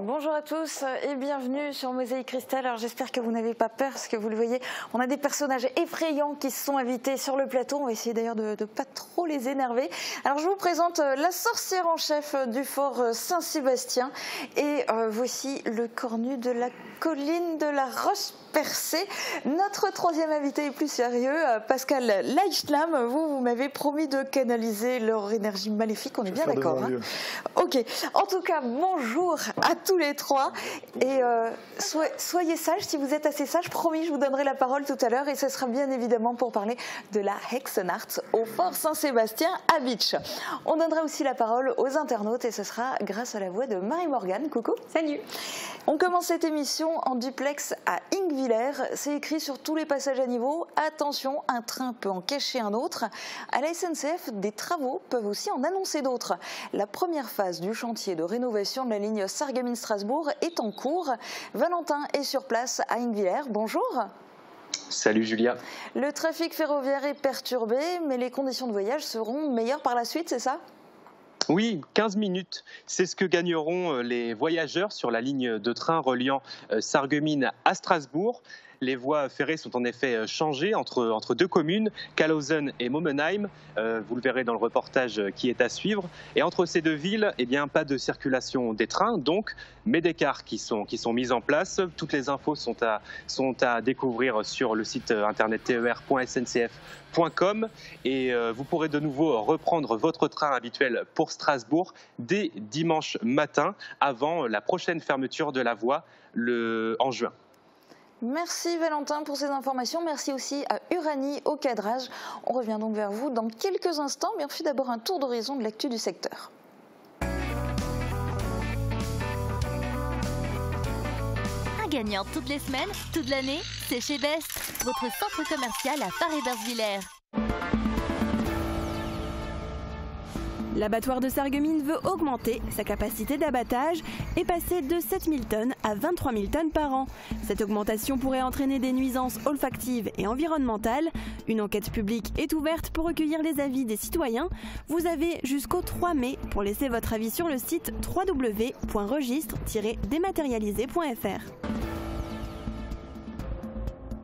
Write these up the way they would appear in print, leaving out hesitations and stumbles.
Bonjour à tous et bienvenue sur Mosaïque Cristal. Alors j'espère que vous n'avez pas peur parce que vous le voyez, on a des personnages effrayants qui se sont invités sur le plateau. On va essayer d'ailleurs de ne pas trop les énerver. Alors je vous présente la sorcière en chef du fort Saint-Sébastien et voici le cornu de la colline de la Roche-Percée. Notre troisième invité est plus sérieux, Pascal Leichtlam. Vous m'avez promis de canaliser leur énergie maléfique, on est bien d'accord, hein? Ok, en tout cas, bonjour à tous les trois et soyez sages, si vous êtes assez sages, promis, je vous donnerai la parole tout à l'heure et ce sera bien évidemment pour parler de la Hexenart au fort Saint-Sébastien à Bitche. On donnera aussi la parole aux internautes et ce sera grâce à la voix de Marie-Morgane. Coucou. Salut. On commence cette émission en duplex à Ingvillers. C'est écrit sur tous les passages à niveau. Attention, un train peut en cacher un autre. À la SNCF, des travaux peuvent aussi en annoncer d'autres. La première phase du chantier de rénovation de la ligne Sarreguemines-Strasbourg est en cours. Valentin est sur place à Ingvillers. Bonjour. Salut Julia. Le trafic ferroviaire est perturbé, mais les conditions de voyage seront meilleures par la suite, c'est ça ? Oui, 15 minutes, c'est ce que gagneront les voyageurs sur la ligne de train reliant Sarreguemines à Strasbourg. Les voies ferrées sont en effet changées entre deux communes, Calhausen et Momenheim. Vous le verrez dans le reportage qui est à suivre. Et entre ces deux villes, eh bien, pas de circulation des trains, donc, mais des cars qui sont mises en place. Toutes les infos sont à découvrir sur le site internet ter.sncf.com. Et vous pourrez de nouveau reprendre votre train habituel pour Strasbourg dès dimanche matin, avant la prochaine fermeture de la voie en juin. Merci Valentin pour ces informations. Merci aussi à Uranie au cadrage. On revient donc vers vous dans quelques instants, mais on fait d'abord un tour d'horizon de l'actu du secteur. Un gagnant toutes les semaines, toute l'année, c'est chez Best, votre centre commercial à Paris-Bersvillers. L'abattoir de Sarreguemines veut augmenter sa capacité d'abattage et passer de 7000 tonnes à 23 000 tonnes par an. Cette augmentation pourrait entraîner des nuisances olfactives et environnementales. Une enquête publique est ouverte pour recueillir les avis des citoyens. Vous avez jusqu'au 3 mai pour laisser votre avis sur le site www.registre-dématérialisé.fr.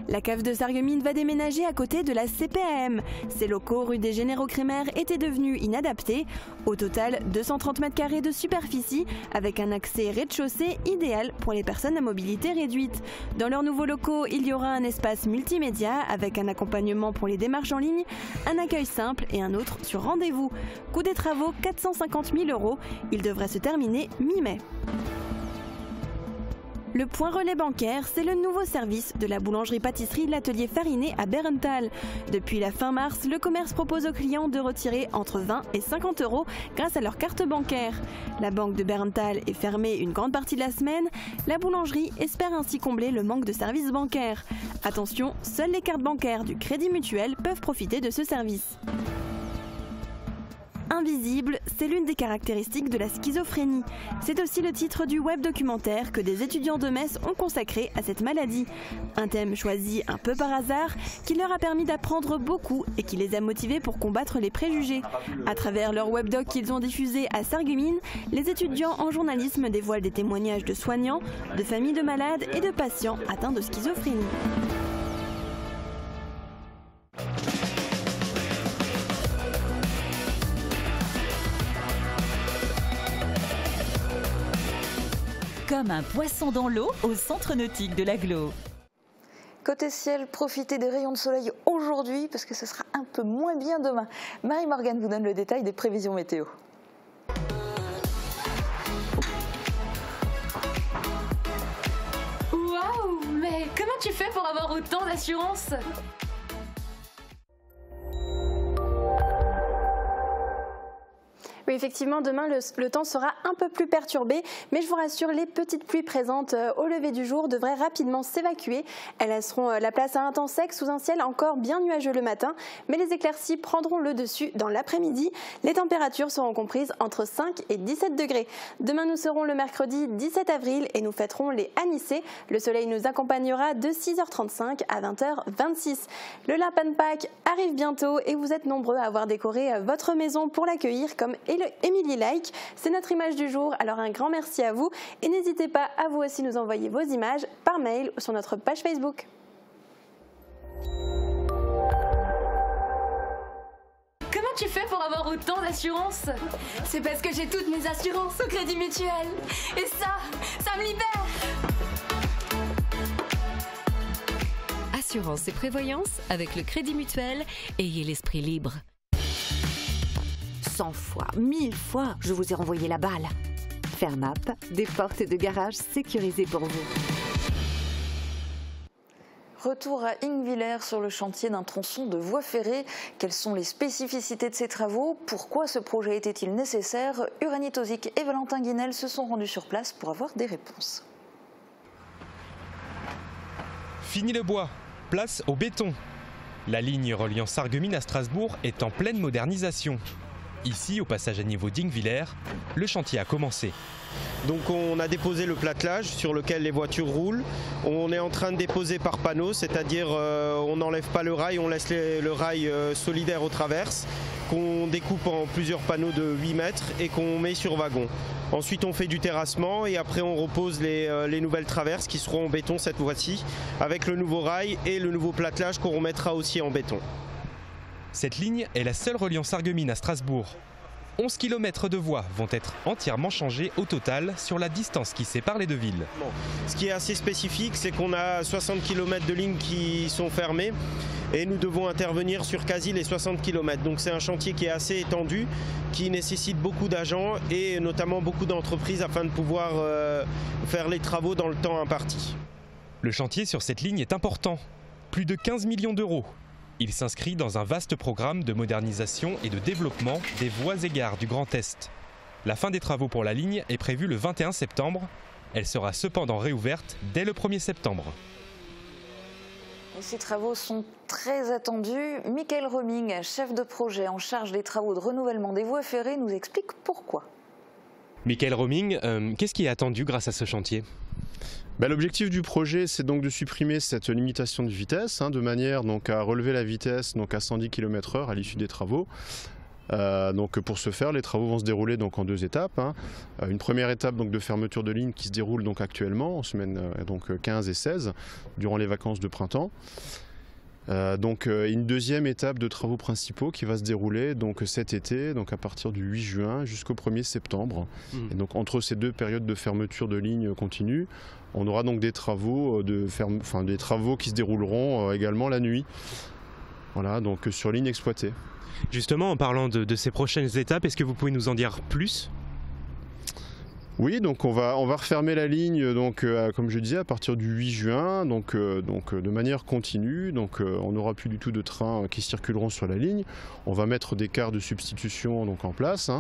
La cave de Sarreguemines va déménager à côté de la CPAM. Ses locaux rue des Généraux-Crémer étaient devenus inadaptés. Au total, 230 m² de superficie avec un accès rez-de-chaussée idéal pour les personnes à mobilité réduite. Dans leurs nouveaux locaux, il y aura un espace multimédia avec un accompagnement pour les démarches en ligne, un accueil simple et un autre sur rendez-vous. Coût des travaux 450 000 €. Il devrait se terminer mi-mai. Le point relais bancaire, c'est le nouveau service de la boulangerie-pâtisserie L'Atelier Fariné à Bärental. Depuis la fin mars, le commerce propose aux clients de retirer entre 20 et 50 € grâce à leur carte bancaire. La banque de Bärental est fermée une grande partie de la semaine. La boulangerie espère ainsi combler le manque de services bancaires. Attention, seules les cartes bancaires du Crédit Mutuel peuvent profiter de ce service. Invisible, c'est l'une des caractéristiques de la schizophrénie. C'est aussi le titre du web documentaire que des étudiants de Metz ont consacré à cette maladie. Un thème choisi un peu par hasard qui leur a permis d'apprendre beaucoup et qui les a motivés pour combattre les préjugés. À travers leur webdoc qu'ils ont diffusé à Sarreguemines, les étudiants en journalisme dévoilent des témoignages de soignants, de familles de malades et de patients atteints de schizophrénie. Comme un poisson dans l'eau au centre nautique de l'Aglo. Côté ciel, profitez des rayons de soleil aujourd'hui parce que ce sera un peu moins bien demain. Marie-Morgane vous donne le détail des prévisions météo. Waouh, mais comment tu fais pour avoir autant d'assurance ? Oui, effectivement, demain, le temps sera un peu plus perturbé, mais je vous rassure, les petites pluies présentes au lever du jour devraient rapidement s'évacuer. Elles laisseront la place à un temps sec sous un ciel encore bien nuageux le matin, mais les éclaircies prendront le dessus dans l'après-midi. Les températures seront comprises entre 5 et 17 degrés. Demain, nous serons le mercredi 17 avril et nous fêterons les Anissés. Le soleil nous accompagnera de 6h35 à 20h26. Le lapin de Pâques arrive bientôt et vous êtes nombreux à avoir décoré votre maison pour l'accueillir comme Émilie Like. C'est notre image du jour, alors un grand merci à vous. Et n'hésitez pas à vous aussi nous envoyer vos images par mail ou sur notre page Facebook. Comment tu fais pour avoir autant d'assurance? C'est parce que j'ai toutes mes assurances au Crédit Mutuel. Et ça me libère. Assurance et prévoyance avec le Crédit Mutuel, ayez l'esprit libre. 100 fois, 1000 fois, je vous ai renvoyé la balle. Fermap, des portes de garage sécurisées pour vous. Retour à Ingwiller sur le chantier d'un tronçon de voie ferrée. Quelles sont les spécificités de ces travaux? Pourquoi ce projet était-il nécessaire? Uranie Tozic et Valentin Guinel se sont rendus sur place pour avoir des réponses. Fini le bois, place au béton. La ligne reliant Sarreguemines à Strasbourg est en pleine modernisation. Ici, au passage à niveau d'Ingwiller, le chantier a commencé. Donc on a déposé le platelage sur lequel les voitures roulent. On est en train de déposer par panneau, c'est-à-dire on n'enlève pas le rail, on laisse le rail solidaire aux traverses, qu'on découpe en plusieurs panneaux de 8 mètres et qu'on met sur wagon. Ensuite on fait du terrassement et après on repose les nouvelles traverses qui seront en béton cette fois-ci, avec le nouveau rail et le nouveau platelage qu'on remettra aussi en béton. Cette ligne est la seule reliant Sarreguemines à Strasbourg. 11 km de voies vont être entièrement changées au total sur la distance qui sépare les deux villes. Ce qui est assez spécifique, c'est qu'on a 60 km de lignes qui sont fermées et nous devons intervenir sur quasi les 60 km. Donc c'est un chantier qui est assez étendu, qui nécessite beaucoup d'agents et notamment beaucoup d'entreprises afin de pouvoir faire les travaux dans le temps imparti. Le chantier sur cette ligne est important, plus de 15 millions d'euros. Il s'inscrit dans un vaste programme de modernisation et de développement des voies et gares du Grand Est. La fin des travaux pour la ligne est prévue le 21 septembre. Elle sera cependant réouverte dès le 1er septembre. Et ces travaux sont très attendus. Michael Roming, chef de projet en charge des travaux de renouvellement des voies ferrées, nous explique pourquoi. Michael Roming, qu'est-ce qui est attendu grâce à ce chantier ? L'objectif du projet, c'est donc de supprimer cette limitation de vitesse, de manière donc à relever la vitesse donc à 110 km/h à l'issue des travaux. Donc pour ce faire, les travaux vont se dérouler donc en 2 étapes. Une première étape donc de fermeture de ligne qui se déroule donc actuellement en semaine donc 15 et 16 durant les vacances de printemps. Donc une deuxième étape de travaux principaux qui va se dérouler donc cet été, donc à partir du 8 juin jusqu'au 1er septembre. Et donc entre ces 2 périodes de fermeture de ligne continue, on aura donc des travaux des travaux qui se dérouleront également la nuit. Voilà, donc sur ligne exploitée. Justement, en parlant de ces prochaines étapes, est-ce que vous pouvez nous en dire plus ? Oui, donc on va refermer la ligne, donc, comme je disais, à partir du 8 juin, donc de manière continue. Donc, on n'aura plus du tout de trains qui circuleront sur la ligne. On va mettre des cars de substitution donc, en place.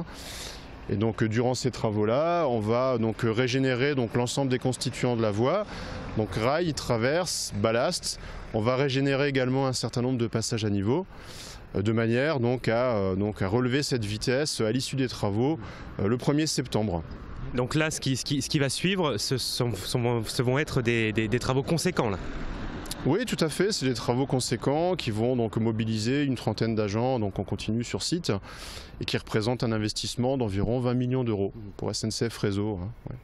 Et donc, durant ces travaux-là, on va donc, régénérer donc, l'ensemble des constituants de la voie, donc rails, traverses, ballast. On va régénérer également un certain nombre de passages à niveau, de manière donc, à relever cette vitesse à l'issue des travaux le 1er septembre. Donc là, ce qui va suivre, ce vont être des travaux conséquents là. Oui, tout à fait. C'est des travaux conséquents qui vont donc mobiliser une trentaine d'agents donc en continu sur site et qui représentent un investissement d'environ 20 millions d'euros pour SNCF Réseau. Ouais.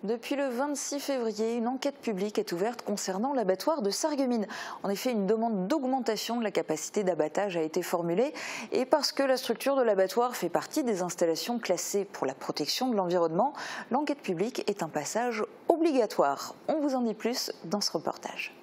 Depuis le 26 février, une enquête publique est ouverte concernant l'abattoir de Sarreguemines. En effet, une demande d'augmentation de la capacité d'abattage a été formulée et parce que la structure de l'abattoir fait partie des installations classées pour la protection de l'environnement, l'enquête publique est un passage obligatoire. On vous en dit plus dans ce reportage.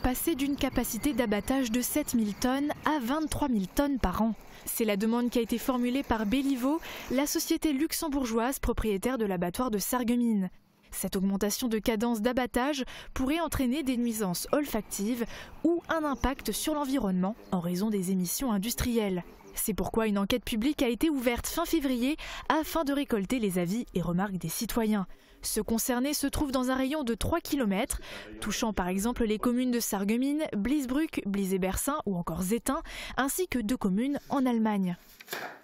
Passer d'une capacité d'abattage de 7 000 tonnes à 23 000 tonnes par an. C'est la demande qui a été formulée par Belliveau, la société luxembourgeoise propriétaire de l'abattoir de Sarreguemines. Cette augmentation de cadence d'abattage pourrait entraîner des nuisances olfactives ou un impact sur l'environnement en raison des émissions industrielles. C'est pourquoi une enquête publique a été ouverte fin février afin de récolter les avis et remarques des citoyens. Ceux concernés se trouvent dans un rayon de 3 km, touchant par exemple les communes de Sarreguemines, Bliesbruck, Blies-et-Bersin ou encore Zétain, ainsi que 2 communes en Allemagne.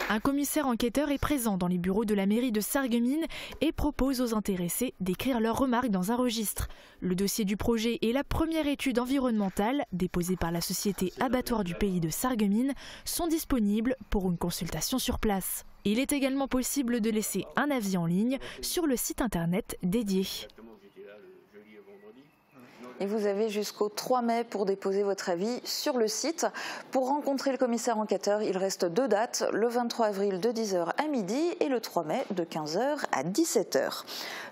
Un commissaire enquêteur est présent dans les bureaux de la mairie de Sarreguemines et propose aux intéressés d'écrire leurs remarques dans un registre. Le dossier du projet et la première étude environnementale, déposée par la société Abattoir du Pays de Sarreguemines, sont disponibles disponible pour une consultation sur place. Il est également possible de laisser un avis en ligne sur le site internet dédié. Et vous avez jusqu'au 3 mai pour déposer votre avis sur le site. Pour rencontrer le commissaire enquêteur, il reste 2 dates, le 23 avril de 10h à midi et le 3 mai de 15h à 17h.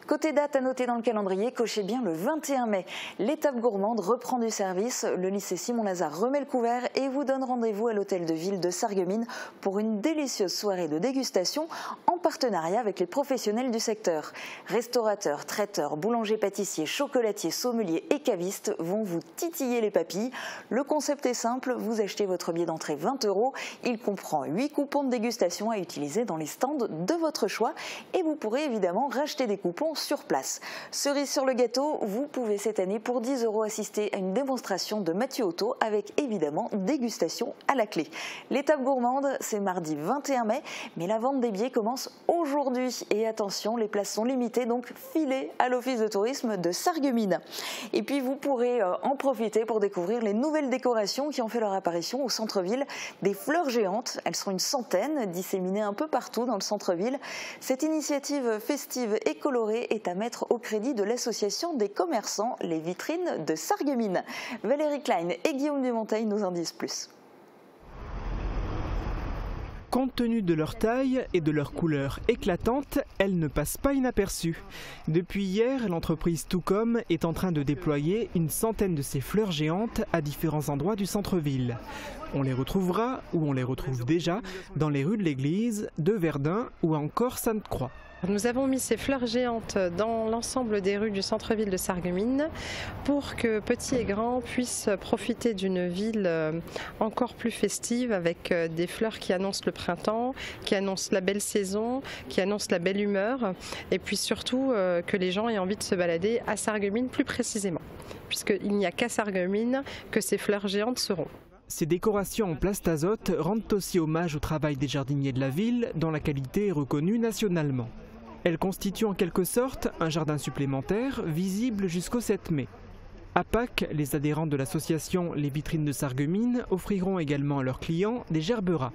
Côté date à noter dans le calendrier, cochez bien le 21 mai. L'étape gourmande reprend du service. Le lycée Simon-Lazare remet le couvert et vous donne rendez-vous à l'hôtel de ville de Sarreguemines pour une délicieuse soirée de dégustation en partenariat avec les professionnels du secteur. Restaurateurs, traiteurs, boulangers, pâtissiers, chocolatiers, sommeliers et cavistes vont vous titiller les papilles. Le concept est simple, vous achetez votre billet d'entrée 20 €. Il comprend 8 coupons de dégustation à utiliser dans les stands de votre choix et vous pourrez évidemment racheter des coupons sur place. Cerise sur le gâteau, vous pouvez cette année pour 10 € assister à une démonstration de Mathieu Auto avec évidemment dégustation à la clé. L'étape gourmande, c'est mardi 21 mai, mais la vente des billets commence aujourd'hui. Et attention, les places sont limitées, donc filez à l'office de tourisme de Sarreguemines. Et puis vous pourrez en profiter pour découvrir les nouvelles décorations qui ont fait leur apparition au centre-ville. Des fleurs géantes, elles sont une centaine, disséminées un peu partout dans le centre-ville. Cette initiative festive et colorée est à mettre au crédit de l'association des commerçants Les Vitrines de Sarreguemines. Valérie Klein et Guillaume Dumonteil nous en disent plus. Compte tenu de leur taille et de leur couleur éclatante, elles ne passent pas inaperçues. Depuis hier, l'entreprise Toucom est en train de déployer une centaine de ces fleurs géantes à différents endroits du centre-ville. On les retrouvera, ou on les retrouve déjà, dans les rues de l'Église, de Verdun ou encore Sainte-Croix. Nous avons mis ces fleurs géantes dans l'ensemble des rues du centre-ville de Sarreguemines pour que petits et grands puissent profiter d'une ville encore plus festive avec des fleurs qui annoncent le printemps, qui annoncent la belle saison, qui annoncent la belle humeur et puis surtout que les gens aient envie de se balader à Sarreguemines plus précisément, puisqu'il n'y a qu'à Sarreguemines que ces fleurs géantes seront. Ces décorations en plastazote rendent aussi hommage au travail des jardiniers de la ville, dont la qualité est reconnue nationalement. Elles constituent en quelque sorte un jardin supplémentaire, visible jusqu'au 7 mai. À Pâques, les adhérents de l'association Les Vitrines de Sarreguemines offriront également à leurs clients des gerberas.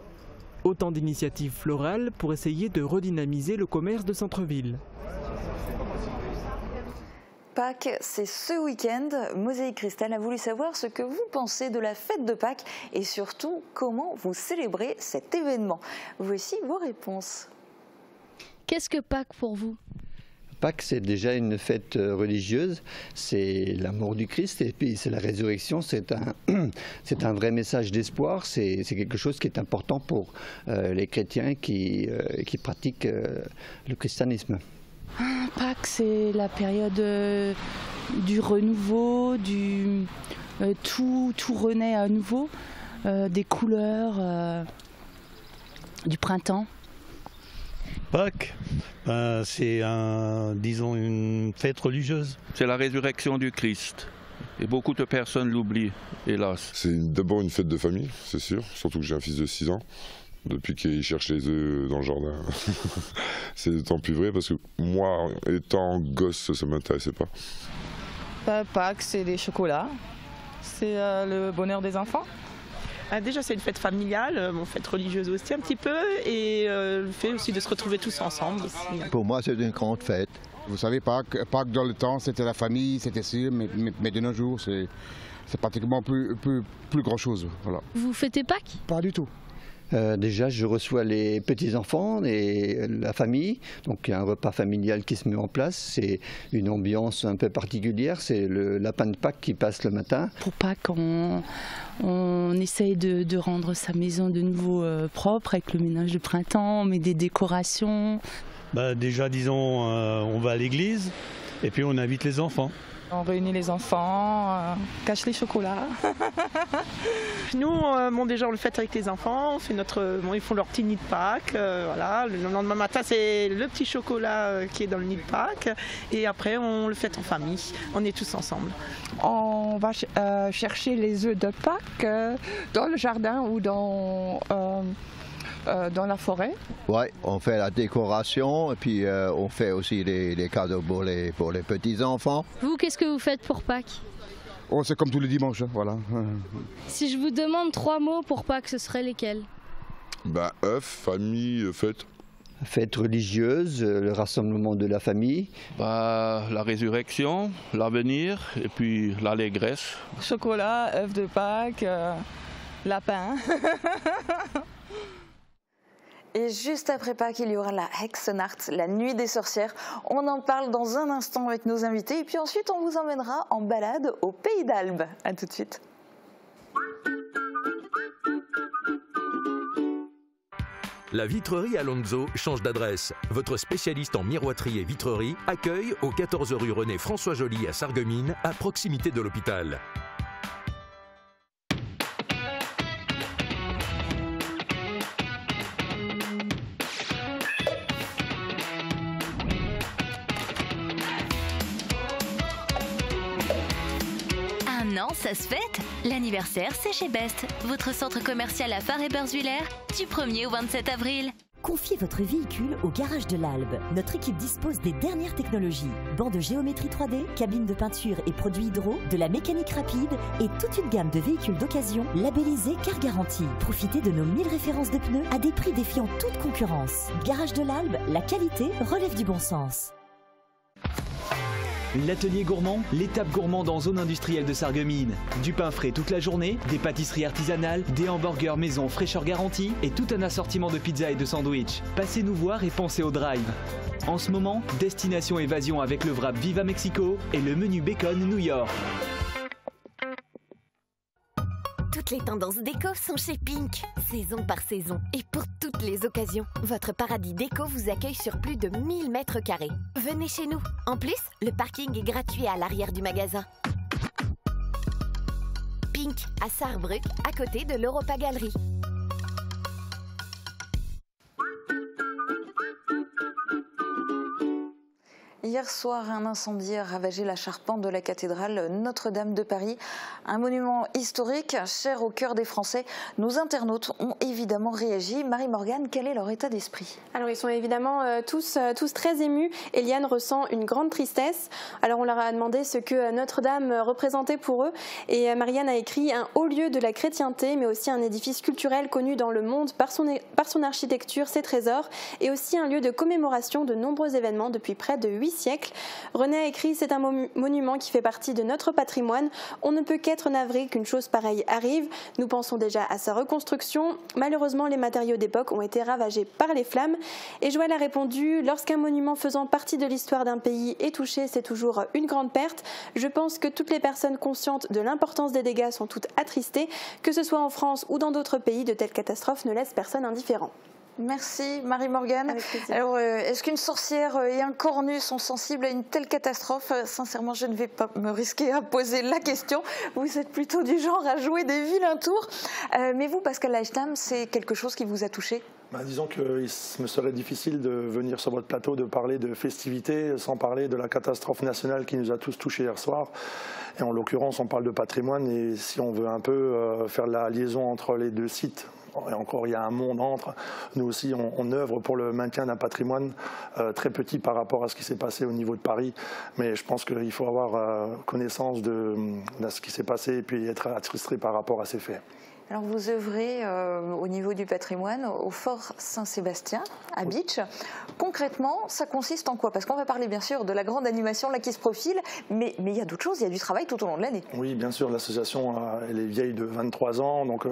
Autant d'initiatives florales pour essayer de redynamiser le commerce de centre-ville. Pâques, c'est ce week-end. Mosaïque Cristal a voulu savoir ce que vous pensez de la fête de Pâques et surtout comment vous célébrez cet événement. Voici vos réponses. Qu'est-ce que Pâques pour vous ? Pâques, c'est déjà une fête religieuse, c'est la mort du Christ et puis c'est la résurrection, c'est un vrai message d'espoir, c'est quelque chose qui est important pour les chrétiens qui pratiquent le christianisme. Pâques, c'est la période du renouveau, tout renaît à nouveau, des couleurs, du printemps. Pâques, c'est disons une fête religieuse. C'est la résurrection du Christ. Et beaucoup de personnes l'oublient, hélas. C'est d'abord une fête de famille, c'est sûr. Surtout que j'ai un fils de 6 ans. Depuis qu'il cherche les œufs dans le jardin. C'est d'autant plus vrai parce que moi, étant gosse, ça ne m'intéressait pas. Pâques, c'est les chocolats. C'est le bonheur des enfants. Déjà, c'est une fête familiale, une fête religieuse aussi un petit peu, et le fait aussi de se retrouver tous ensemble. Aussi. Pour moi, c'est une grande fête. Vous savez, Pâques dans le temps, c'était la famille, c'était sûr, mais de nos jours, c'est pratiquement plus grand-chose. Voilà. Vous fêtez Pâques ? Pas du tout. Déjà, je reçois les petits-enfants et la famille. Donc, il y a un repas familial qui se met en place. C'est une ambiance un peu particulière. C'est le lapin de Pâques qui passe le matin. Pour Pâques, on essaye de rendre sa maison de nouveau propre avec le ménage de printemps. On met des décorations. Déjà, disons, on va à l'église et puis on invite les enfants. On réunit les enfants, cache les chocolats. Nous, déjà, on le fait avec les enfants. On fait ils font leur petit nid de Pâques. Voilà. Le lendemain matin, c'est le petit chocolat qui est dans le nid de Pâques. Et après, on le fait en famille. On est tous ensemble. On va chercher les œufs de Pâques dans le jardin ou dans la forêt. Oui, on fait la décoration et puis on fait aussi les cadeaux pour les petits-enfants. Vous, qu'est-ce que vous faites pour Pâques ? C'est comme tous les dimanches, voilà. Si je vous demande 3 mots pour Pâques, ce seraient lesquels ? œuf, famille, fête. Fête religieuse, le rassemblement de la famille. La résurrection, l'avenir et puis l'allégresse. Chocolat, œufs de Pâques, lapin. Et juste après Pâques, il y aura la Hexennacht, la nuit des sorcières. On en parle dans un instant avec nos invités. Et puis ensuite, on vous emmènera en balade au Pays d'Albe. A tout de suite. La vitrerie Alonso change d'adresse. Votre spécialiste en miroiterie et vitrerie accueille au 14 rue René François Joly à Sarreguemines, à proximité de l'hôpital. Ça se fête. L'anniversaire, c'est chez Best, votre centre commercial à Phare-et-Bersvillers, du 1er au 27 avril. Confiez votre véhicule au garage de l'Albe. Notre équipe dispose des dernières technologies. Bancs de géométrie 3D, cabines de peinture et produits hydro, de la mécanique rapide et toute une gamme de véhicules d'occasion labellisés Car Garantie. Profitez de nos 1000 références de pneus à des prix défiant toute concurrence. Garage de l'Albe, la qualité relève du bon sens. L'atelier gourmand, l'étape gourmande en zone industrielle de Sarreguemines. Du pain frais toute la journée, des pâtisseries artisanales, des hamburgers maison fraîcheur garantie et tout un assortiment de pizzas et de sandwichs. Passez nous voir et pensez au drive. En ce moment, destination évasion avec le wrap Viva Mexico et le menu bacon New York. Toutes les tendances déco sont chez Pink, saison par saison et pour toutes les occasions. Votre paradis déco vous accueille sur plus de 1000 mètres carrés. Venez chez nous. En plus, le parking est gratuit à l'arrière du magasin. Pink, à Sarrebruck, à côté de l'Europa Galerie. Hier soir, un incendie a ravagé la charpente de la cathédrale Notre-Dame de Paris. Un monument historique, cher au cœur des Français. Nos internautes ont évidemment réagi. Marie-Morgane, quel est leur état d'esprit? Alors, ils sont évidemment tous très émus. Eliane ressent une grande tristesse. Alors, on leur a demandé ce que Notre-Dame représentait pour eux. Et Marianne a écrit un haut lieu de la chrétienté, mais aussi un édifice culturel connu dans le monde par son architecture, ses trésors, et aussi un lieu de commémoration de nombreux événements depuis près de 8 siècles. René a écrit: c'est un monument qui fait partie de notre patrimoine. On ne peut qu'être navré qu'une chose pareille arrive. Nous pensons déjà à sa reconstruction. Malheureusement, les matériaux d'époque ont été ravagés par les flammes. Et Joël a répondu: lorsqu'un monument faisant partie de l'histoire d'un pays est touché, c'est toujours une grande perte. Je pense que toutes les personnes conscientes de l'importance des dégâts sont toutes attristées. Que ce soit en France ou dans d'autres pays, de telles catastrophes ne laissent personne indifférent. Merci Marie-Morgane. Alors, est-ce qu'une sorcière et un cornu sont sensibles à une telle catastrophe? Sincèrement, je ne vais pas me risquer à poser la question. Vous êtes plutôt du genre à jouer des vilains tours. Mais vous, Pascal Leishtam, c'est quelque chose qui vous a touché? Disons qu'il me serait difficile de venir sur votre plateau de parler de festivités sans parler de la catastrophe nationale qui nous a tous touchés hier soir. Et en l'occurrence, on parle de patrimoine, et si on veut un peu faire la liaison entre les deux sites, et encore il y a un monde entre, nous aussi on œuvre pour le maintien d'un patrimoine très petit par rapport à ce qui s'est passé au niveau de Paris, mais je pense qu'il faut avoir connaissance de ce qui s'est passé et puis être attristé par rapport à ces faits. Alors vous œuvrez au niveau du patrimoine au Fort Saint-Sébastien, à Bitche. Concrètement, ça consiste en quoi? Parce qu'on va parler bien sûr de la grande animation là qui se profile, mais il y a d'autres choses, il y a du travail tout au long de l'année. Oui, bien sûr, l'association elle est vieille de 23 ans, donc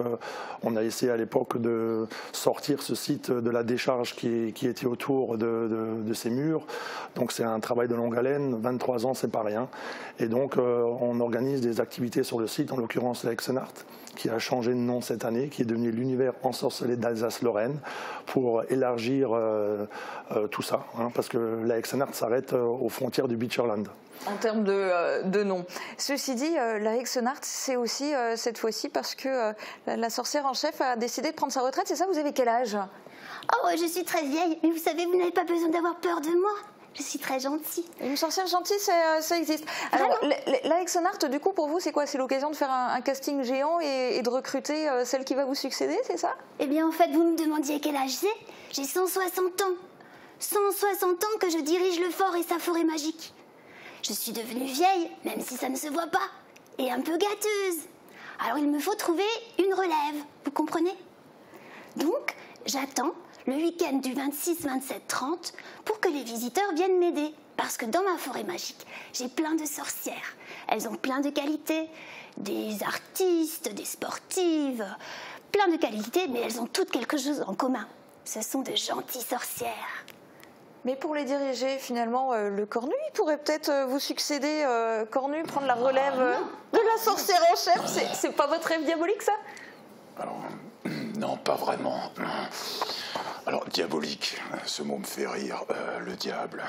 on a essayé à l'époque de sortir ce site de la décharge qui était autour de ces murs. Donc c'est un travail de longue haleine, 23 ans c'est pas rien. Et donc on organise des activités sur le site, en l'occurrence la Hexennacht, qui a changé de nom cette année, qui est devenu l'univers ensorcelé d'Alsace-Lorraine, pour élargir tout ça, parce que la Hexennacht s'arrête aux frontières du Beacherland. En termes de nom. Ceci dit, la Hexennacht, c'est aussi cette fois-ci parce que la sorcière en chef a décidé de prendre sa retraite, c'est ça? Vous avez quel âge? Oh, je suis très vieille, mais vous savez, vous n'avez pas besoin d'avoir peur de moi. Je suis très gentille. Une sorcière gentille, ça existe. Alors, la Hexennacht, du coup, pour vous, c'est quoi? C'est l'occasion de faire un casting géant et de recruter celle qui va vous succéder, c'est ça? Eh bien, en fait, vous me demandiez quel âge j'ai 160 ans. 160 ans que je dirige le fort et sa forêt magique. Je suis devenue vieille, même si ça ne se voit pas, et un peu gâteuse. Alors, il me faut trouver une relève, vous comprenez? Donc, J'attends le week-end du 26, 27, 30 pour que les visiteurs viennent m'aider. Parce que dans ma forêt magique, j'ai plein de sorcières. Elles ont plein de qualités. Des artistes, des sportives, plein de qualités, mais elles ont toutes quelque chose en commun. Ce sont de gentilles sorcières. Mais pour les diriger, finalement, le Cornu, il pourrait peut-être vous succéder, Cornu, prendre la relève de la sorcière en chef. C'est pas votre rêve diabolique, ça? Alors, non, pas vraiment. Alors, diabolique, ce mot me fait rire. Le diable,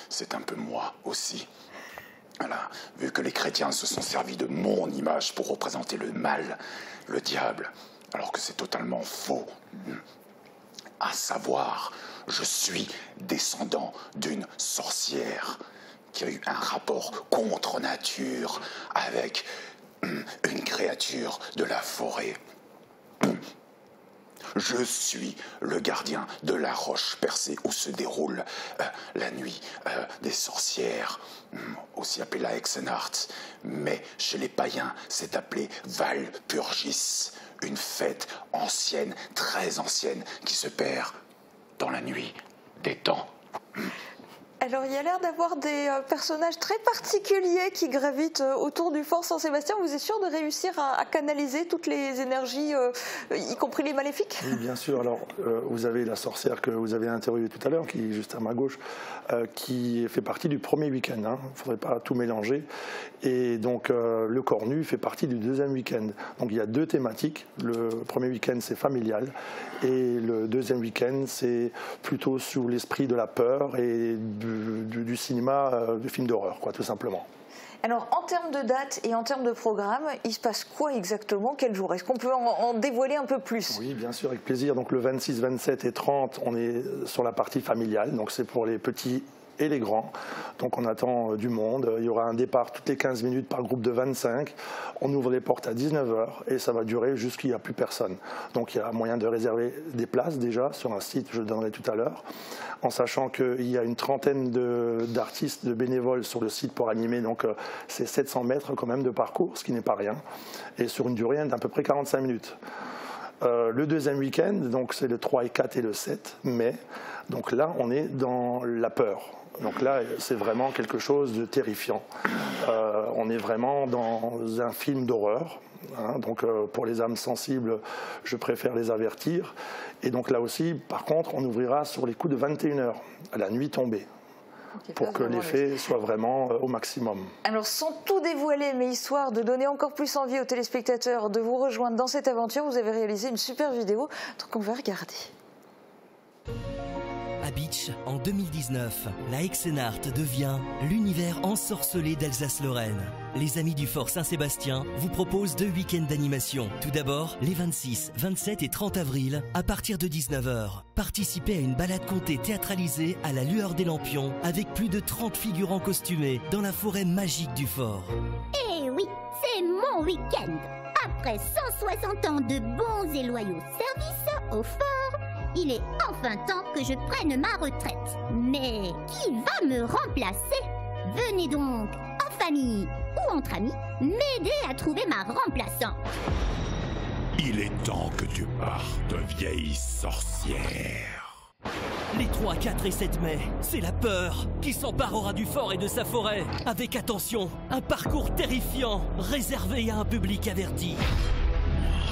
c'est un peu moi aussi. Voilà, vu que les chrétiens se sont servis de mon image pour représenter le mal, le diable, alors que c'est totalement faux. À savoir, je suis descendant d'une sorcière qui a eu un rapport contre nature avec une créature de la forêt. Je suis le gardien de la roche percée où se déroule la nuit des sorcières, aussi appelée la Hexennacht, mais chez les païens, c'est appelé Walpurgis, une fête ancienne, très ancienne, qui se perd dans la nuit des temps. Alors, il y a l'air d'avoir des personnages très particuliers qui gravitent autour du fort Saint-Sébastien. Vous êtes sûr de réussir à canaliser toutes les énergies, y compris les maléfiques? Oui, bien sûr. Alors, vous avez la sorcière que vous avez interviewée tout à l'heure, qui est juste à ma gauche, qui fait partie du premier week-end. Il ne faudrait pas tout mélanger. Et donc, le Cornu fait partie du deuxième week-end. Donc, il y a deux thématiques. Le premier week-end, c'est familial. Et le deuxième week-end, c'est plutôt sous l'esprit de la peur et du cinéma, du film d'horreur, quoi, tout simplement. Alors, en termes de date et en termes de programme, il se passe quoi exactement? Quel jour? Est-ce qu'on peut en dévoiler un peu plus? Oui, bien sûr, avec plaisir. Donc, le 26, 27 et 30, on est sur la partie familiale. Donc, c'est pour les petits et les grands. Donc on attend du monde. Il y aura un départ toutes les 15 minutes par groupe de 25. On ouvre les portes à 19h et ça va durer jusqu'il n'y a plus personne. Donc il y a moyen de réserver des places déjà sur un site, je le donnerai tout à l'heure, en sachant qu'il y a une trentaine d'artistes, de bénévoles sur le site pour animer. Donc c'est 700 mètres quand même de parcours, ce qui n'est pas rien. Et sur une durée d'à peu près 45 minutes. Le deuxième week-end, donc c'est le 3 et 4 et le 7 mai. Donc là, on est dans la peur. Donc là, c'est vraiment quelque chose de terrifiant. On est vraiment dans un film d'horreur. Donc pour les âmes sensibles, je préfère les avertir. Et donc là aussi, par contre, on ouvrira sur les coups de 21h, à la nuit tombée. Pour que l'effet soit vraiment au maximum. Alors sans tout dévoiler, mais histoire de donner encore plus envie aux téléspectateurs de vous rejoindre dans cette aventure, vous avez réalisé une super vidéo, donc on va regarder. À Bitche, en 2019, la Hexennacht devient l'univers ensorcelé d'Alsace-Lorraine. Les amis du Fort Saint-Sébastien vous proposent 2 week-ends d'animation. Tout d'abord, les 26, 27 et 30 avril, à partir de 19h. Participez à une balade contée théâtralisée à la lueur des lampions, avec plus de 30 figurants costumés dans la forêt magique du fort. Eh oui, c'est mon week-end. Après 160 ans de bons et loyaux services au fort, il est enfin temps que je prenne ma retraite. Mais qui va me remplacer? Venez donc, en famille ou entre amis, m'aider à trouver ma remplaçante. Il est temps que tu partes, vieille sorcière. Les 3, 4 et 7 mai, c'est la peur qui s'emparera du fort et de sa forêt. Avec attention, un parcours terrifiant, réservé à un public averti.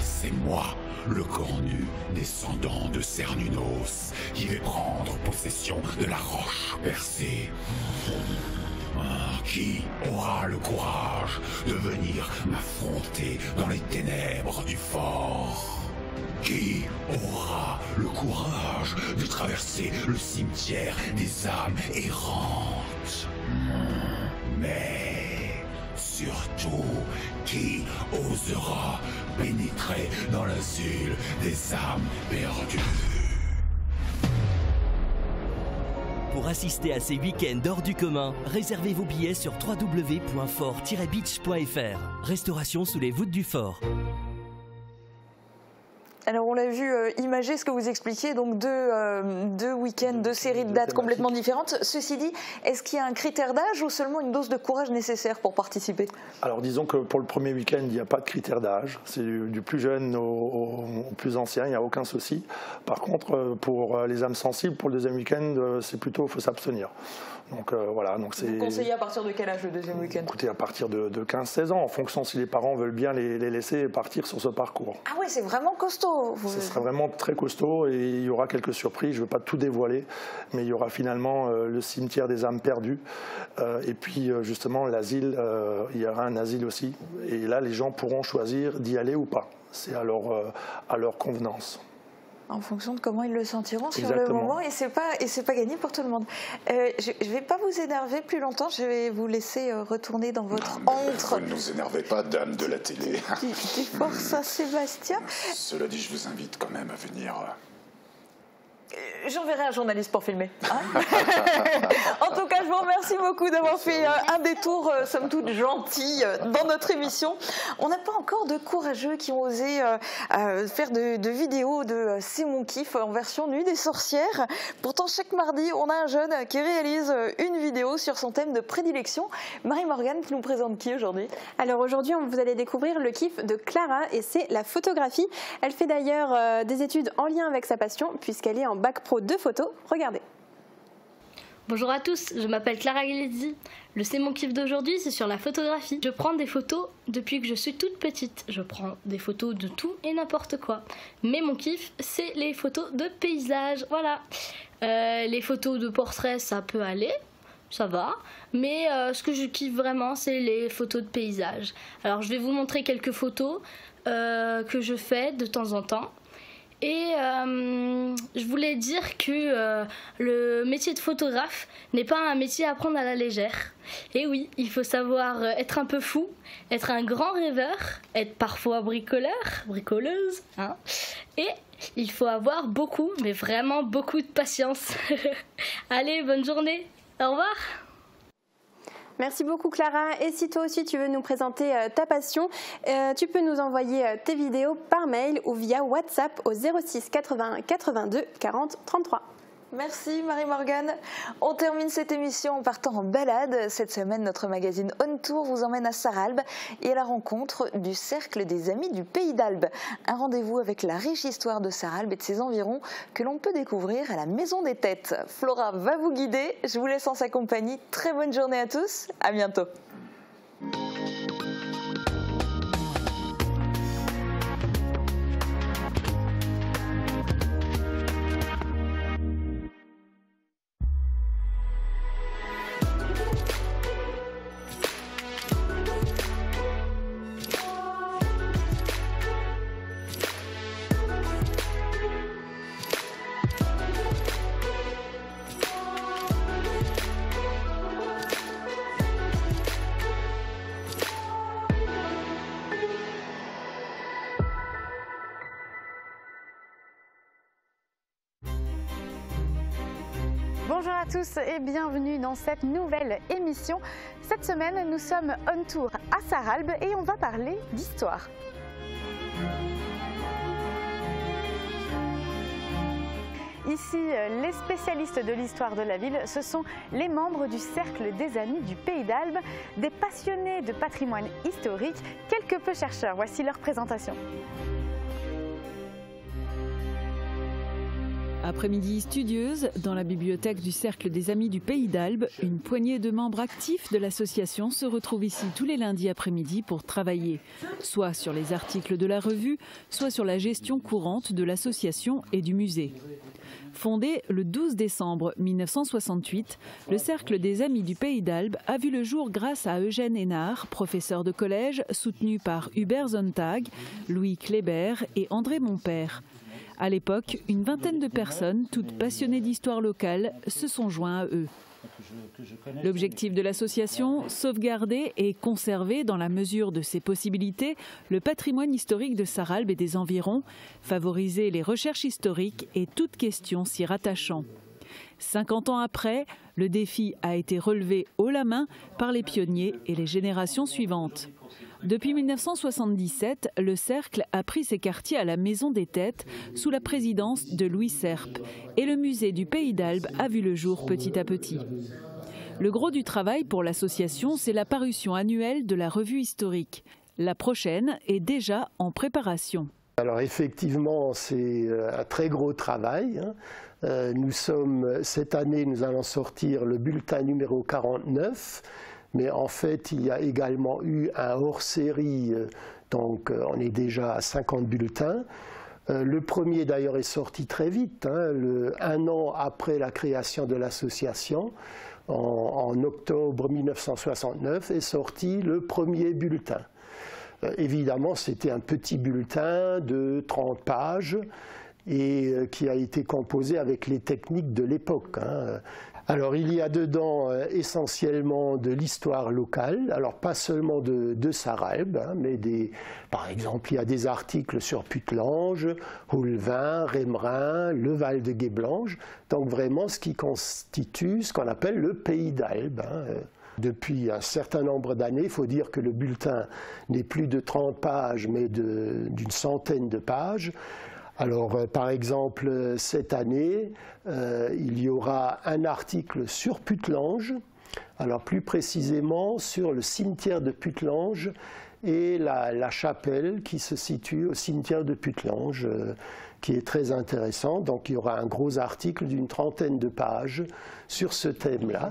C'est moi, le Cornu, descendant de Cernunnos, qui vais prendre possession de la roche percée. Qui aura le courage de venir m'affronter dans les ténèbres du fort? Qui aura le courage de traverser le cimetière des âmes errantes? Mais surtout, qui osera pénétrer dans l'asile des âmes perdues? Pour assister à ces week-ends hors du commun, réservez vos billets sur www.fort-beach.fr. Restauration sous les voûtes du fort. Alors on l'a vu imager ce que vous expliquiez, donc deux week-ends, deux séries de dates complètement différentes. Ceci dit, est-ce qu'il y a un critère d'âge ou seulement une dose de courage nécessaire pour participer? Alors disons que pour le premier week-end, il n'y a pas de critère d'âge. C'est du plus jeune au plus ancien, il n'y a aucun souci. Par contre, pour les âmes sensibles, pour le deuxième week-end, c'est plutôt, il faut s'abstenir. Donc voilà. Donc vous conseillez à partir de quel âge le deuxième week-end? Écoutez, à partir de 15-16 ans, en fonction si les parents veulent bien les laisser partir sur ce parcours. Ah oui, c'est vraiment costaud. Ce sera vraiment très costaud et il y aura quelques surprises. Je ne veux pas tout dévoiler, mais il y aura finalement le cimetière des âmes perdues. Et puis justement l'asile, il y aura un asile aussi. Et là, les gens pourront choisir d'y aller ou pas. C'est à leur convenance. En fonction de comment ils le sentiront sur Exactement. le moment, et c'est pas gagné pour tout le monde. Je ne vais pas vous énerver plus longtemps, je vais vous laisser retourner dans votre antre. Vous ne nous énervez pas, dame de la télé. Du Fort Saint-Sébastien. Cela dit, je vous invite quand même à venir. J'enverrai un journaliste pour filmer. Hein en tout cas, je vous remercie beaucoup d'avoir fait un détour, somme toute gentil, dans notre émission. On n'a pas encore de courageux qui ont osé faire de vidéos de C'est mon kiff en version Nuit des sorcières. Pourtant, chaque mardi, on a un jeune qui réalise une vidéo sur son thème de prédilection. Marie-Morgane, tu nous présentes qui aujourd'hui? Alors aujourd'hui, vous allez découvrir le kiff de Clara et c'est la photographie. Elle fait d'ailleurs des études en lien avec sa passion puisqu'elle est en bac pro de photo. Regardez. Bonjour à tous, je m'appelle Clara Ghelezi. Le C'est mon kiff d'aujourd'hui, c'est sur la photographie. Je prends des photos depuis que je suis toute petite. Je prends des photos de tout et n'importe quoi. Mais mon kiff, c'est les photos de paysages. Voilà. Les photos de portraits, ça peut aller. Ça va, mais ce que je kiffe vraiment, c'est les photos de paysages. Alors je vais vous montrer quelques photos que je fais de temps en temps. Et je voulais dire que le métier de photographe n'est pas un métier à prendre à la légère. Et oui, il faut savoir être un peu fou, être un grand rêveur, être parfois bricoleuse, hein. Et il faut avoir beaucoup, mais vraiment beaucoup de patience. Allez, bonne journée, au revoir. Merci beaucoup Clara, et si toi aussi tu veux nous présenter ta passion, tu peux nous envoyer tes vidéos par mail ou via WhatsApp au 06 81 82 40 33. Merci Marie-Morgane. On termine cette émission en partant en balade. Cette semaine, notre magazine On Tour vous emmène à Sarralbe et à la rencontre du Cercle des Amis du Pays d'Albe. Un rendez-vous avec la riche histoire de Sarralbe et de ses environs que l'on peut découvrir à la Maison des Têtes. Flora va vous guider. Je vous laisse en sa compagnie. Très bonne journée à tous. À bientôt. Bonjour à tous et bienvenue dans cette nouvelle émission. Cette semaine, nous sommes on tour à Sarralbe et on va parler d'histoire. Ici, les spécialistes de l'histoire de la ville, ce sont les membres du Cercle des Amis du Pays d'Albe, des passionnés de patrimoine historique, quelque peu chercheurs. Voici leur présentation. Après-midi studieuse, dans la bibliothèque du Cercle des Amis du Pays d'Albe, une poignée de membres actifs de l'association se retrouve ici tous les lundis après-midi pour travailler, soit sur les articles de la revue, soit sur la gestion courante de l'association et du musée. Fondé le 12 décembre 1968, le Cercle des Amis du Pays d'Albe a vu le jour grâce à Eugène Hénard, professeur de collège, soutenu par Hubert Zontag, Louis Kléber et André Monpère. À l'époque, une vingtaine de personnes, toutes passionnées d'histoire locale, se sont joints à eux. L'objectif de l'association, sauvegarder et conserver dans la mesure de ses possibilités le patrimoine historique de Sarralbe et des environs, favoriser les recherches historiques et toute question s'y rattachant. 50 ans après, le défi a été relevé haut la main par les pionniers et les générations suivantes. Depuis 1977, le Cercle a pris ses quartiers à la Maison des Têtes sous la présidence de Louis Serpe et le musée du Pays d'Albe a vu le jour petit à petit. Le gros du travail pour l'association, c'est la parution annuelle de la revue historique. La prochaine est déjà en préparation. Alors effectivement, c'est un très gros travail. Cette année, nous allons sortir le bulletin numéro 49, mais en fait, il y a également eu un hors-série, donc on est déjà à 50 bulletins. Le premier d'ailleurs est sorti très vite, un an après la création de l'association. En octobre 1969 est sorti le premier bulletin. Évidemment, c'était un petit bulletin de 30 pages et qui a été composé avec les techniques de l'époque. Alors, il y a dedans essentiellement de l'histoire locale, alors pas seulement de Sarralbe, mais par exemple, il y a des articles sur Putelange, Houlvin, Rémerin, le Val de Guéblange, donc vraiment ce qui constitue ce qu'on appelle le Pays d'Albe. Depuis un certain nombre d'années, il faut dire que le bulletin n'est plus de 30 pages, mais d'une centaine de pages. Alors, par exemple, cette année, il y aura un article sur Putelange, alors plus précisément sur le cimetière de Putelange et la chapelle qui se situe au cimetière de Putelange, qui est très intéressant. Donc, il y aura un gros article d'une trentaine de pages sur ce thème-là.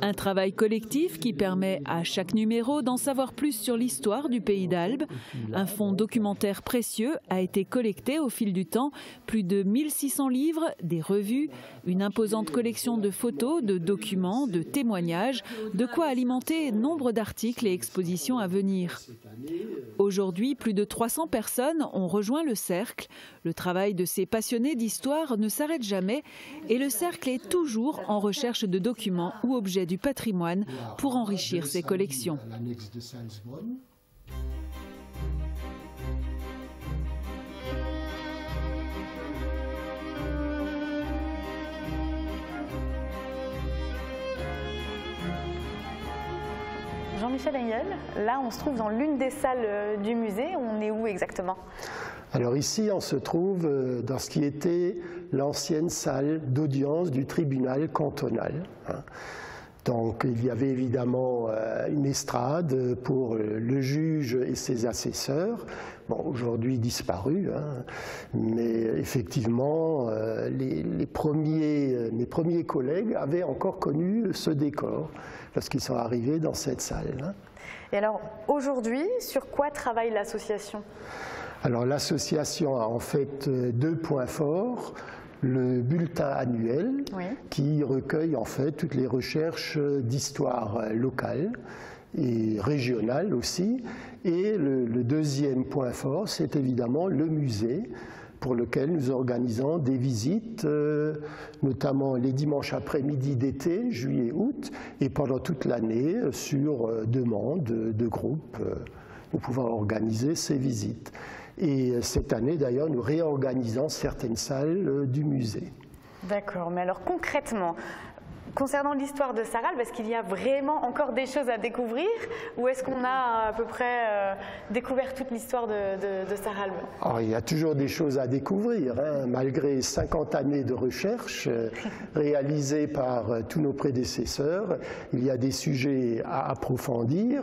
Un travail collectif qui permet à chaque numéro d'en savoir plus sur l'histoire du Pays d'Albe. Un fonds documentaire précieux a été collecté au fil du temps. Plus de 1600 livres, des revues, une imposante collection de photos, de documents, de témoignages, de quoi alimenter nombre d'articles et expositions à venir. Aujourd'hui, plus de 300 personnes ont rejoint le Cercle. Le travail de ces passionnés d'histoire ne s'arrête jamais et le Cercle est toujours en recherche de documents ou objets du patrimoine pour enrichir ses collections. Jean-Michel Engel, là on se trouve dans l'une des salles du musée, on est où exactement? Alors ici on se trouve dans ce qui était l'ancienne salle d'audience du tribunal cantonal. Donc il y avait évidemment une estrade pour le juge et ses assesseurs, bon, aujourd'hui disparus, mais effectivement mes premiers collègues avaient encore connu ce décor lorsqu'ils sont arrivés dans cette salle. Et alors aujourd'hui, sur quoi travaille l'association? Alors l'association a en fait deux points forts. Le bulletin annuel qui recueille en fait toutes les recherches d'histoire locale et régionale aussi. Et le deuxième point fort, c'est évidemment le musée pour lequel nous organisons des visites, notamment les dimanches après-midi d'été, juillet-août, et pendant toute l'année, sur demande de groupes, nous pouvons organiser ces visites. Et cette année, d'ailleurs, nous réorganisons certaines salles du musée. D'accord, mais alors concrètement, concernant l'histoire de Sarralbe, est-ce qu'il y a vraiment encore des choses à découvrir ou est-ce qu'on a à peu près découvert toute l'histoire de Sarralbe? Il y a toujours des choses à découvrir, malgré 50 années de recherche réalisées par tous nos prédécesseurs. Il y a des sujets à approfondir.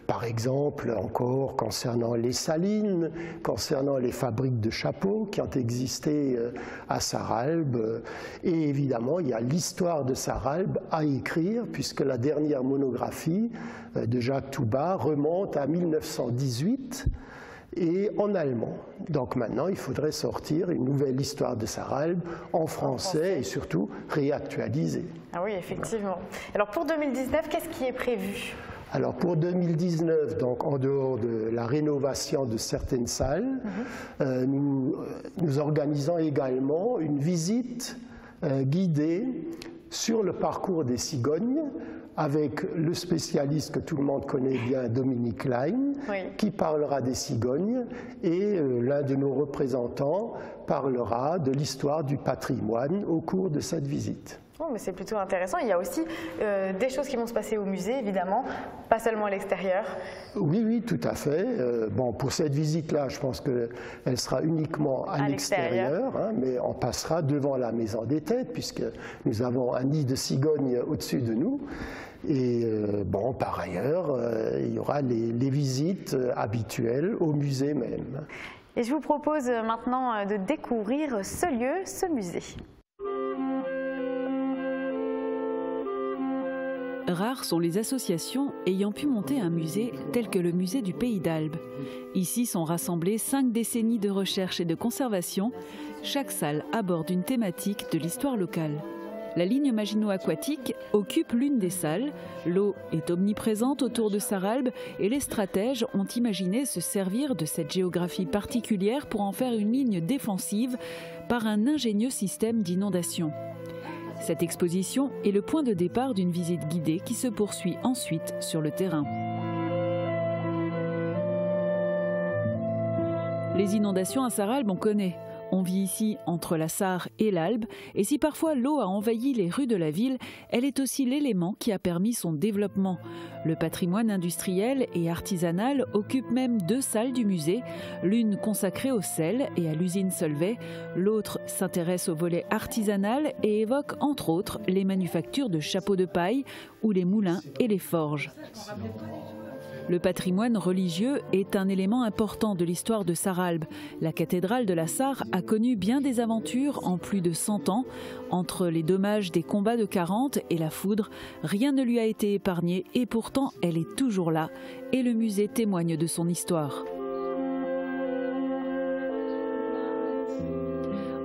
Par exemple, encore concernant les salines, concernant les fabriques de chapeaux qui ont existé à Sarralbe. Et évidemment, il y a l'histoire de Sarralbe à écrire, puisque la dernière monographie de Jacques Touba remonte à 1918 et en allemand. Donc maintenant, il faudrait sortir une nouvelle histoire de Sarralbe en français et surtout réactualisée. Ah oui, effectivement. Alors pour 2019, qu'est-ce qui est prévu ? Alors pour 2019, donc en dehors de la rénovation de certaines salles, nous organisons également une visite guidée sur le parcours des cigognes avec le spécialiste que tout le monde connaît bien, Dominique Klein, qui parlera des cigognes, et l'un de nos représentants parlera de l'histoire du patrimoine au cours de cette visite. Oh, mais c'est plutôt intéressant. Il y a aussi des choses qui vont se passer au musée, évidemment, pas seulement à l'extérieur. Oui, oui, tout à fait. Bon, pour cette visite-là, je pense qu'elle sera uniquement à l'extérieur, hein, mais on passera devant la Maison des Têtes, puisque nous avons un nid de cigogne au-dessus de nous. Et bon, par ailleurs, il y aura les visites habituelles au musée même. Et je vous propose maintenant de découvrir ce lieu, ce musée. Rares sont les associations ayant pu monter un musée tel que le musée du Pays d'Albe. Ici sont rassemblées 5 décennies de recherche et de conservation. Chaque salle aborde une thématique de l'histoire locale. La ligne Maginot-Aquatique occupe l'une des salles. L'eau est omniprésente autour de Sarralbe et les stratèges ont imaginé se servir de cette géographie particulière pour en faire une ligne défensive par un ingénieux système d'inondation. Cette exposition est le point de départ d'une visite guidée qui se poursuit ensuite sur le terrain. Les inondations à Sarralbe, on connaît. On vit ici entre la Sarre et l'Albe, et si parfois l'eau a envahi les rues de la ville, elle est aussi l'élément qui a permis son développement. Le patrimoine industriel et artisanal occupe même 2 salles du musée, l'une consacrée au sel et à l'usine Solvay, l'autre s'intéresse au volet artisanal et évoque entre autres les manufactures de chapeaux de paille ou les moulins et les forges. Le patrimoine religieux est un élément important de l'histoire de Sarralbe. La cathédrale de la Sarre a connu bien des aventures en plus de 100 ans. Entre les dommages des combats de 40 et la foudre, rien ne lui a été épargné et pourtant elle est toujours là. Et le musée témoigne de son histoire.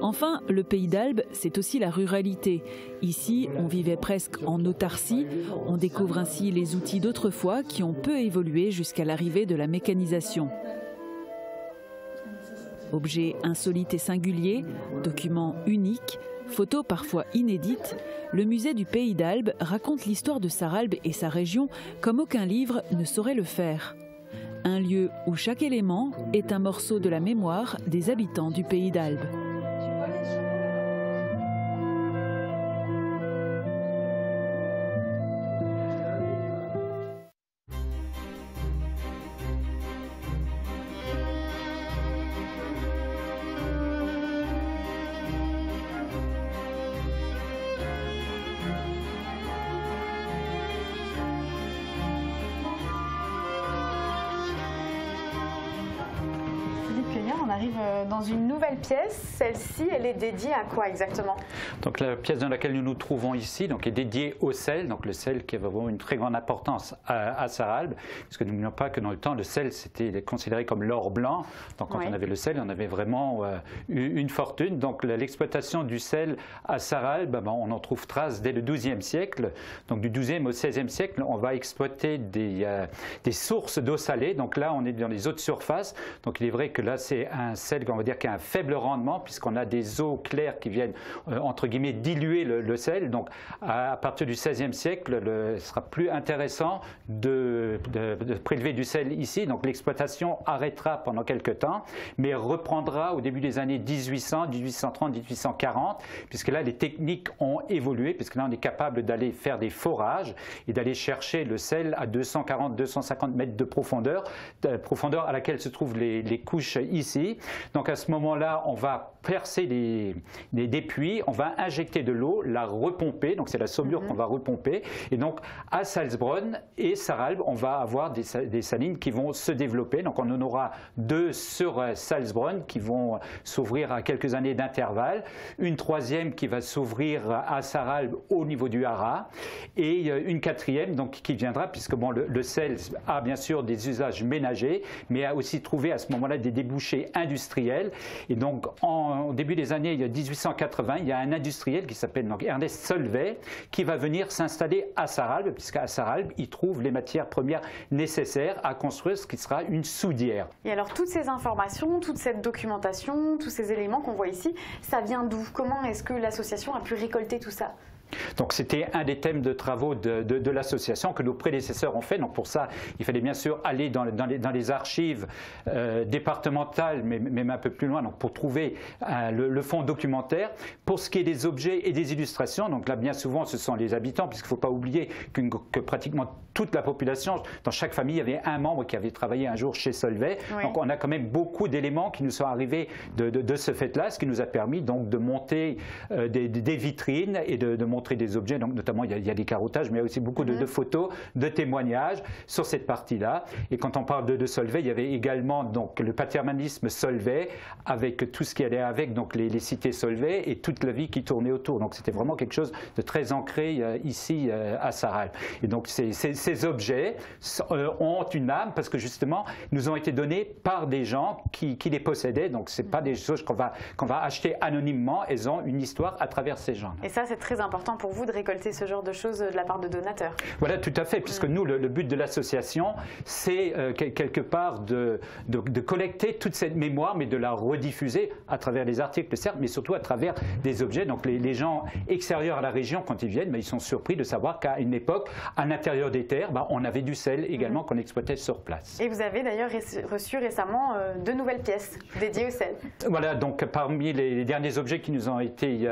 Enfin, le Pays d'Albe, c'est aussi la ruralité. Ici, on vivait presque en autarcie. On découvre ainsi les outils d'autrefois qui ont peu évolué jusqu'à l'arrivée de la mécanisation. Objets insolites et singuliers, documents uniques, photos parfois inédites, le musée du Pays d'Albe raconte l'histoire de Sarralbe et sa région comme aucun livre ne saurait le faire. Un lieu où chaque élément est un morceau de la mémoire des habitants du Pays d'Albe. On arrive dans une nouvelle pièce. Celle-ci, elle est dédiée à quoi exactement? Donc la pièce dans laquelle nous nous trouvons ici donc, est dédiée au sel. Donc le sel qui avait vraiment une très grande importance à Sarralbe. Parce que n'oublions pas que dans le temps, le sel c'était considéré comme l'or blanc. Donc quand on avait le sel, on avait vraiment une fortune. Donc l'exploitation du sel à Sarralbe, on en trouve trace dès le XIIe siècle. Donc du XIIe au XVIe siècle, on va exploiter des sources d'eau salée. Donc là, on est dans les eaux de surface. Donc il est vrai que là, c'est un sel, on va dire, qui a un faible rendement puisqu'on a des eaux claires qui viennent, entre guillemets, diluer le sel. Donc à partir du XVIe siècle, ce sera plus intéressant de prélever du sel ici. Donc l'exploitation arrêtera pendant quelques temps, mais reprendra au début des années 1800, 1830, 1840, puisque là, les techniques ont évolué, puisque là, on est capable d'aller faire des forages et d'aller chercher le sel à 240, 250 mètres de profondeur à laquelle se trouvent les couches ici. Donc à ce moment-là, on va percer des puits, on va injecter de l'eau, la repomper, donc c'est la saumure qu'on va repomper. Et donc à Salzbronn et Sarralbe, on va avoir des salines qui vont se développer. Donc on en aura 2 sur Salzbronn qui vont s'ouvrir à quelques années d'intervalle, une 3e qui va s'ouvrir à Sarralbe au niveau du Haras et une 4e donc, qui viendra, puisque bon, le sel a bien sûr des usages ménagers, mais a aussi trouvé à ce moment-là des débouchés industriels. Et donc au début des années 1880, il y a un industriel qui s'appelle Ernest Solvay qui va venir s'installer à Sarralbe, puisqu'à Sarralbe, il trouve les matières premières nécessaires à construire ce qui sera une soudière. Et alors toutes ces informations, toute cette documentation, tous ces éléments qu'on voit ici, ça vient d'où? Comment est-ce que l'association a pu récolter tout ça? Donc c'était un des thèmes de travaux de l'association que nos prédécesseurs ont fait. Donc pour ça, il fallait bien sûr aller dans les archives départementales, mais même un peu plus loin, donc pour trouver le fond documentaire. Pour ce qui est des objets et des illustrations, donc là bien souvent ce sont les habitants, puisqu'il ne faut pas oublier que pratiquement toute la population, dans chaque famille, il y avait un membre qui avait travaillé un jour chez Solvay. Oui. Donc on a quand même beaucoup d'éléments qui nous sont arrivés de ce fait-là, ce qui nous a permis donc de monter des vitrines et de montrer des objets. Donc notamment il y a des carottages, mais il y a aussi beaucoup de photos, de témoignages sur cette partie-là. Et quand on parle de Solvay, il y avait également donc le paternalisme Solvay, avec tout ce qui allait avec, donc les cités Solvay et toute la vie qui tournait autour. Donc c'était vraiment quelque chose de très ancré ici à Sarralbe. Et donc ces objets ont une âme parce que justement nous ont été donnés par des gens qui les possédaient. Donc ce n'est pas des choses qu'on va acheter anonymement, elles ont une histoire à travers ces gens. Et ça c'est très important pour vous de récolter ce genre de choses de la part de donateurs. Voilà, tout à fait, puisque nous le but de l'association c'est quelque part de collecter toute cette mémoire, mais de la rediffuser à travers les articles certes, mais surtout à travers des objets. Donc les gens extérieurs à la région, quand ils viennent, ils sont surpris de savoir qu'à une époque, à l'intérieur des terres, on avait du sel également qu'on exploitait sur place. Et vous avez d'ailleurs reçu récemment de nouvelles pièces dédiées au sel. Voilà, donc parmi les derniers objets qui nous ont été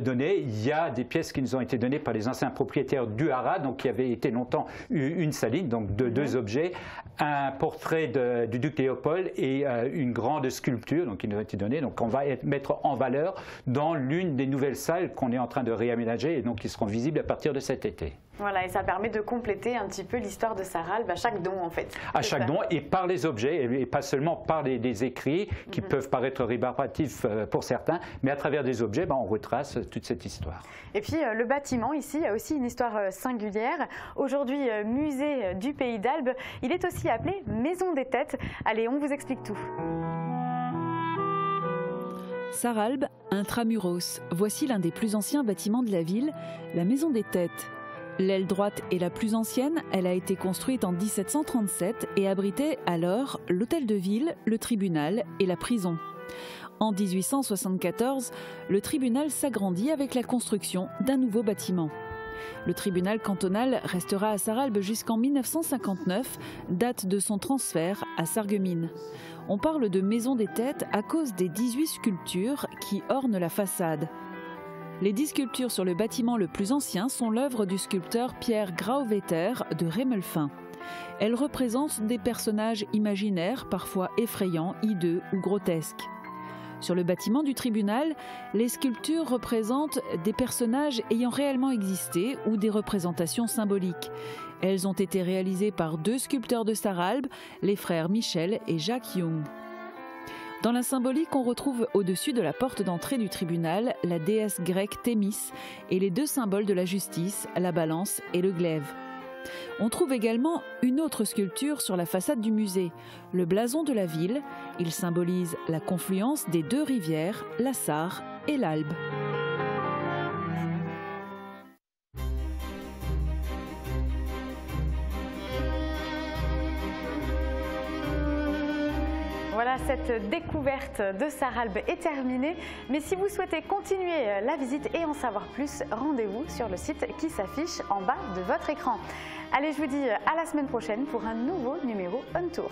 donnés, il y a des pièces qui nous ont été données par les anciens propriétaires du Haras, donc qui avaient été longtemps une saline, donc deux objets, un portrait du duc Léopold et une grande sculpture donc, qui nous a été donnée, donc on va mettre en valeur dans l'une des nouvelles salles qu'on est en train de réaménager et donc qui seront visibles à partir de cet été. Voilà, et ça permet de compléter un petit peu l'histoire de Sarralbe à chaque don en fait. À chaque don et par les objets et pas seulement par des écrits qui peuvent paraître rébarbatifs pour certains, mais à travers des objets, on retrace toute cette histoire. Et puis le bâtiment ici a aussi une histoire singulière. Aujourd'hui musée du Pays d'Albe, il est aussi appelé Maison des Têtes. Allez, on vous explique tout. Sarralbe, intramuros. Voici l'un des plus anciens bâtiments de la ville, la Maison des Têtes. L'aile droite est la plus ancienne, elle a été construite en 1737 et abritait alors l'hôtel de ville, le tribunal et la prison. En 1874, le tribunal s'agrandit avec la construction d'un nouveau bâtiment. Le tribunal cantonal restera à Sarralbe jusqu'en 1959, date de son transfert à Sarreguemines. On parle de Maison des Têtes à cause des 18 sculptures qui ornent la façade. Les 10 sculptures sur le bâtiment le plus ancien sont l'œuvre du sculpteur Pierre Grauwetter de Rémelfin. Elles représentent des personnages imaginaires, parfois effrayants, hideux ou grotesques. Sur le bâtiment du tribunal, les sculptures représentent des personnages ayant réellement existé ou des représentations symboliques. Elles ont été réalisées par 2 sculpteurs de Sarralbe, les frères Michel et Jacques Young. Dans la symbolique, on retrouve au-dessus de la porte d'entrée du tribunal la déesse grecque Thémis et les 2 symboles de la justice, la balance et le glaive. On trouve également une autre sculpture sur la façade du musée, le blason de la ville. Il symbolise la confluence des 2 rivières, la Sarre et l'Albe. Voilà, cette découverte de Sarralbe est terminée. Mais si vous souhaitez continuer la visite et en savoir plus, rendez-vous sur le site qui s'affiche en bas de votre écran. Allez, je vous dis à la semaine prochaine pour un nouveau numéro On Tour.